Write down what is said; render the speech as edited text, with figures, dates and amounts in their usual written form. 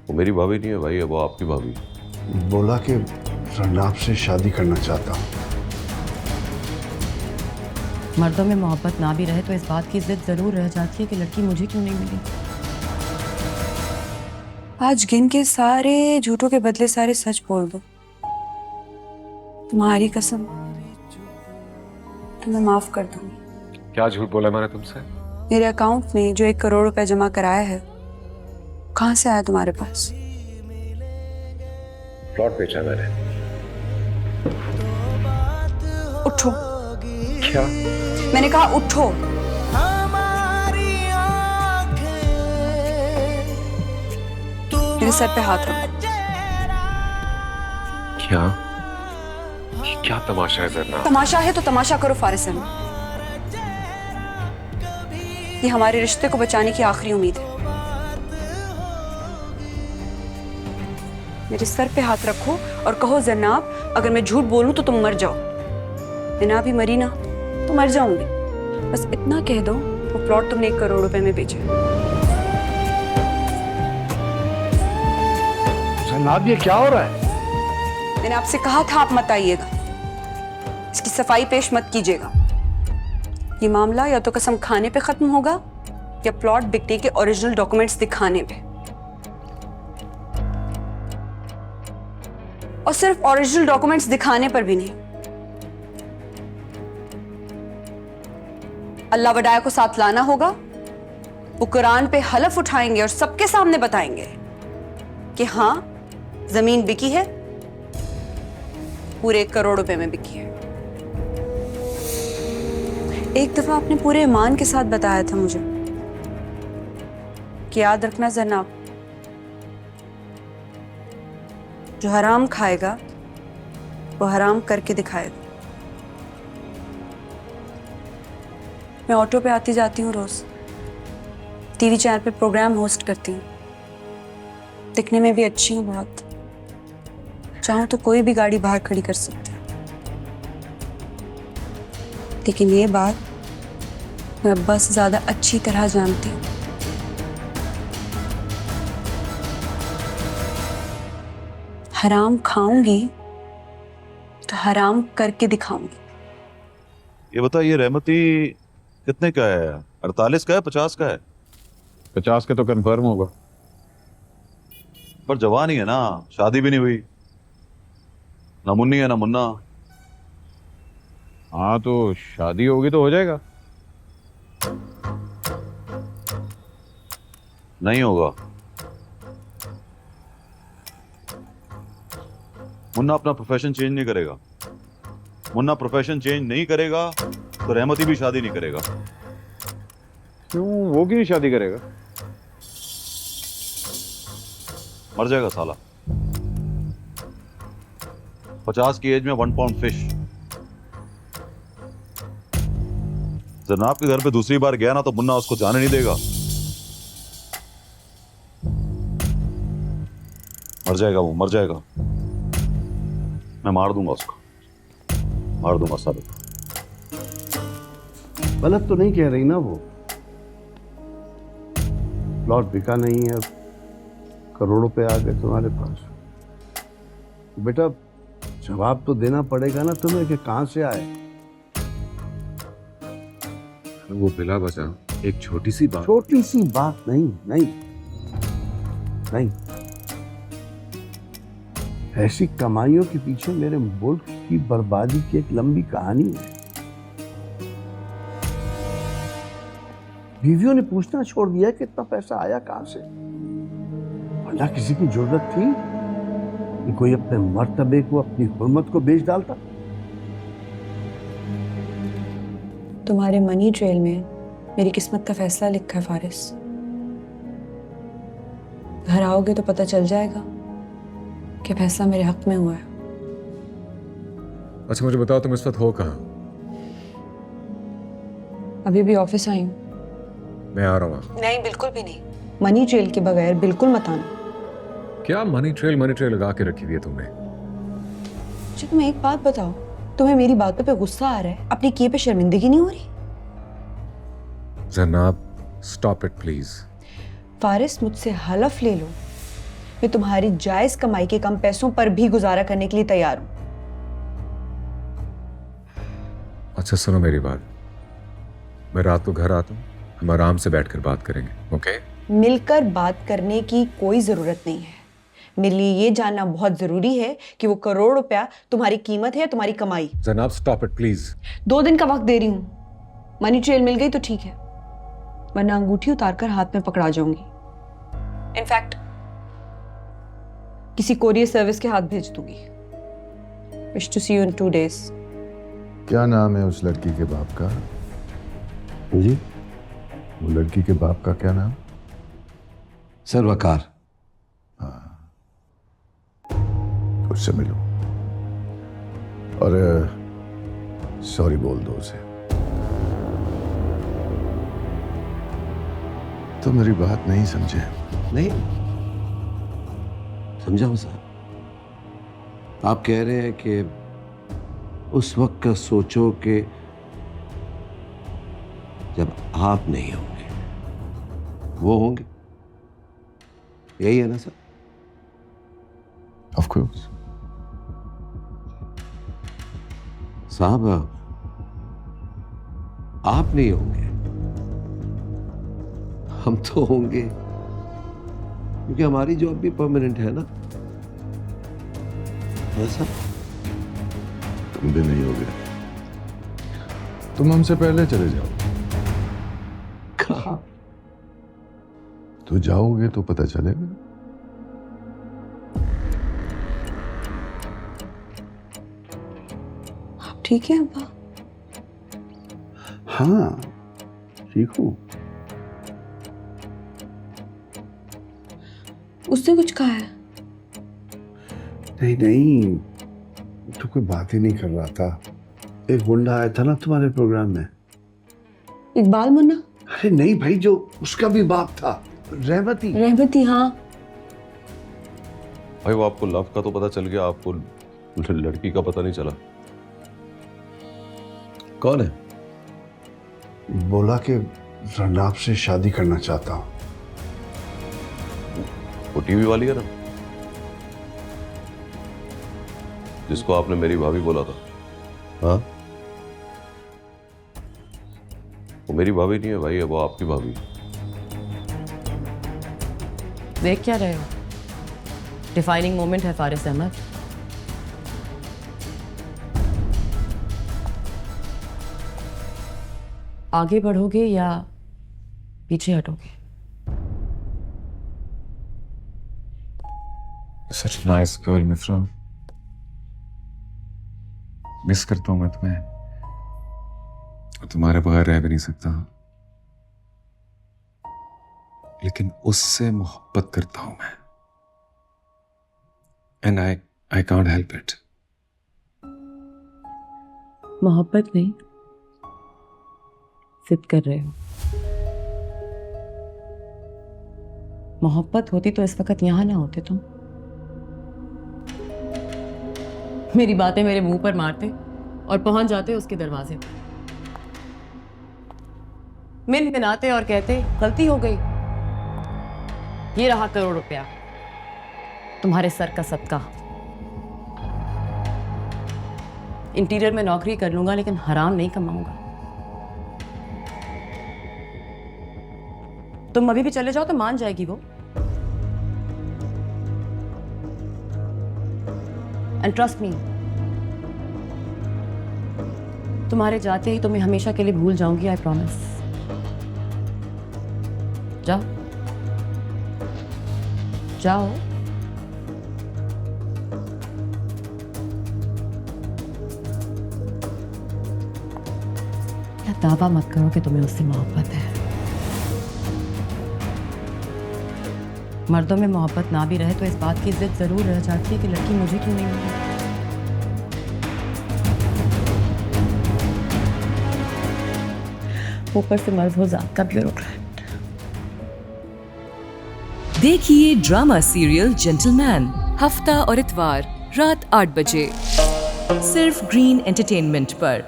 वो मेरी भाभी नहीं है भाई, वो आपकी भाभी। बोला कि जरनाब से शादी करना चाहता हूँ। मर्दों में मोहब्बत ना भी रहे तो इस बात की जिद जरूर रह जाती है कि लड़की मुझे क्यों नहीं मिली। आज गिन के सारे झूठों के बदले सारे सच बोल दो। तुम्हारी कसम, तुम्हें माफ कर दूंगी। क्या झूठ बोला मैंने तुमसे? मेरे अकाउंट में जो 1 करोड़ रुपए जमा कराया है, कहाँ से आया तुम्हारे पास? प्लॉट बेचा मैंने। उठो। क्या? मैंने कहा उठो। मेरे सर पे हाथ रखो। क्या? ये क्या तमाशा है जरना? तमाशा है तो तमाशा करो फारिस अहमद। ये हमारे रिश्ते को बचाने की आखिरी उम्मीद है। मेरे सर पे हाथ रखो और कहो जनाब, अगर मैं झूठ बोलूं तो तुम मर जाओ। मैं भी मरी ना तो मर जाऊंगी। बस इतना कह दो, वो प्लॉट तुमने 1 करोड़ रुपए में बेचा। जनाब ये क्या हो रहा है? मैंने आपसे कहा था आप मत आइएगा, इसकी सफाई पेश मत कीजिएगा। ये मामला या तो कसम खाने पे खत्म होगा या प्लॉट बिकने के ओरिजिनल डॉक्यूमेंट्स दिखाने पे। और सिर्फ ओरिजिनल डॉक्यूमेंट्स दिखाने पर भी नहीं, अल्लाह वडाया को साथ लाना होगा। वो कुरान पे हलफ उठाएंगे और सबके सामने बताएंगे कि हाँ, जमीन बिकी है, पूरे 1 करोड़ रुपए में बिकी है। एक दफा आपने पूरे ईमान के साथ बताया था मुझे कि याद रखना जनाब, जो हराम खाएगा वो हराम करके दिखाएगा। मैं ऑटो पे आती जाती हूँ रोज, टीवी चैनल पे प्रोग्राम होस्ट करती हूँ। दिखने में भी अच्छी हूँ बहुत, चाहूँ तो कोई भी गाड़ी बाहर खड़ी कर सकती हूँ। लेकिन ये बात मैं अब्बा से ज्यादा अच्छी तरह जानती हूँ। हराम खाऊंगी तो हराम करके दिखाऊंगी। ये बता, ये रहमती कितने का है? 48 का है, 50 का है? 50 के तो कंफर्म होगा। पर जवान ही है ना, शादी भी नहीं हुई, ना मुन्नी है ना मुन्ना। हाँ तो शादी होगी तो हो जाएगा। नहीं होगा। मुन्ना अपना प्रोफेशन चेंज नहीं करेगा। मुन्ना प्रोफेशन चेंज नहीं करेगा तो रहमती भी शादी नहीं करेगा। क्यों, वो क्यों नहीं शादी करेगा? मर जाएगा साला। 50 की एज में 1 पाउंड फिश। जनाब के घर पे दूसरी बार गया ना तो मुन्ना उसको जाने नहीं देगा। मर जाएगा वो, मर जाएगा। मैं मार दूंगा उसको, मार दूंगा साबित। गलत तो नहीं कह रही ना वो? प्लॉट बिका नहीं है, करोड़ों पे आ गए तुम्हारे पास। बेटा जवाब तो देना पड़ेगा ना तुम्हें कि कहां से आए। वो बिला बचा एक छोटी सी बात। छोटी सी बात नहीं, नहीं नहीं, ऐसी कमाइयों के पीछे मेरे मुल्क की बर्बादी की एक लंबी कहानी है। बीवियों ने पूछना छोड़ दिया कि इतना पैसा आया कहां से। वरना किसी की जरूरत थी कि कोई अपने मर्तबे को, अपनी हुर्मत को बेच डालता। तुम्हारे मनी ट्रेल में मेरी किस्मत का फैसला लिखा है फारिस। घर आओगे तो पता चल जाएगा कि फैसला मेरे हक में हुआ है। अच्छा मुझे बताओ, तुम इस वक्त हो कहाँ? अभी भी ऑफिस आई हूँ। मैं आ रहा हूँ। नहीं, बिल्कुल भी नहीं। मनी ट्रेल के बगैर बिल्कुल मत आना। क्या मनी ट्रेल लगा के रखी हुई है तुमने? अच्छा तुम्हें एक बात बताओ, तुम्हें मेरी बातों पे गुस्सा आ रहा है, अपने किए पे शर्मिंदगी नहीं हो रही? जनाब स्टॉप इट प्लीज। फारिस मुझसे हलफ ले लो, मैं तुम्हारी जायज कमाई के कम पैसों पर भी गुजारा करने के लिए तैयार हूं। अच्छा सुनो मेरी बात, मैं रात को घर आता हूँ, हम आराम से बैठकर बात करेंगे, ओके? मिलकर बात करने की कोई जरूरत नहीं है। मेरे लिए ये जानना बहुत जरूरी है कि वो करोड़ रुपया तुम्हारी कीमत है या तुम्हारी कमाई। जनाब स्टॉप इट प्लीज। 2 दिन का वक्त दे रही हूं। मनी ट्रेल मिल गई तो ठीक है, वरना अंगूठी उतारकर हाथ में पकड़ा जाऊंगी। इनफैक्ट किसी कोरियर सर्विस के हाथ भेज दूंगी। Wish to see you in 2 days। क्या नाम है उस लड़की के बाप का? जी वो लड़की के बाप का क्या नाम? सर वकार। उससे मिलो और सॉरी बोल दो उसे। तो मेरी बात नहीं समझे? नहीं समझा हूं साहब। आप कह रहे हैं कि उस वक्त का सोचो कि जब आप नहीं होंगे, वो होंगे, यही है ना सर? Of course. साहब आप नहीं होंगे, हम तो होंगे, क्योंकि हमारी जॉब भी परमानेंट है ना। ऐसा तुम भी नहीं होगे, तुम हमसे पहले चले जाओ। कहा? तो जाओगे तो पता चलेगा। आप ठीक है अब्बा? हाँ ठीक हूं। उसने कुछ कहा है? नहीं नहीं, तो कोई बात ही नहीं कर रहा था। एक गुंडा आया था ना तुम्हारे प्रोग्राम में। इकबाल मुन्ना? अरे नहीं भाई, जो उसका भी बाप था, रहमती। रहमती, हाँ। भाई वो आपको लव का तो पता चल गया, आपको लड़की का पता नहीं चला। कौन है? बोला कि रनाब से शादी करना चाहता हूं। वो टीवी वाली है ना, जिसको आपने मेरी भाभी बोला था। हाँ वो मेरी भाभी नहीं है भाई, वो आपकी भाभी। देख क्या रहे हो? डिफाइनिंग मोमेंट है फारिस अहमद। आगे बढ़ोगे या पीछे हटोगे? Such a nice girl, Mitra. Miss करता हूं मैं तुम्हें, और तुम्हारे बगैर रह भी नहीं सकता, लेकिन उससे मोहब्बत करता हूं मैं, and I can't help it. मोहब्बत नहीं, जिद कर रहे हो। मोहब्बत होती तो इस वक्त यहां ना होते तुम। मेरी बातें मेरे मुंह पर मारते और पहुंच जाते उसके दरवाजे पर, मिनाते और कहते गलती हो गई, ये रहा करोड़ रुपया, तुम्हारे सर का सदका। इंटीरियर में नौकरी कर लूंगा लेकिन हराम नहीं कमाऊंगा। तुम अभी भी चले जाओ तो मान जाएगी वो। एंड ट्रस्ट मी, तुम्हारे जाते ही तुम्हें हमेशा के लिए भूल जाऊंगी, आई प्रॉमिस। जाओ जाओ। या दावा मत करो कि तुम्हें उससे मोहब्बत है। मर्दों में मोहब्बत ना भी रहे तो इस बात की इज्जत जरूर रह जाती है कि लड़की मुझे क्यों नहीं मिली। ऊपर से मर्ज़ का ब्यूरोक्रेट। देखिए ड्रामा सीरियल जेंटलमैन हफ्ता और इतवार रात 8 बजे सिर्फ ग्रीन एंटरटेनमेंट पर।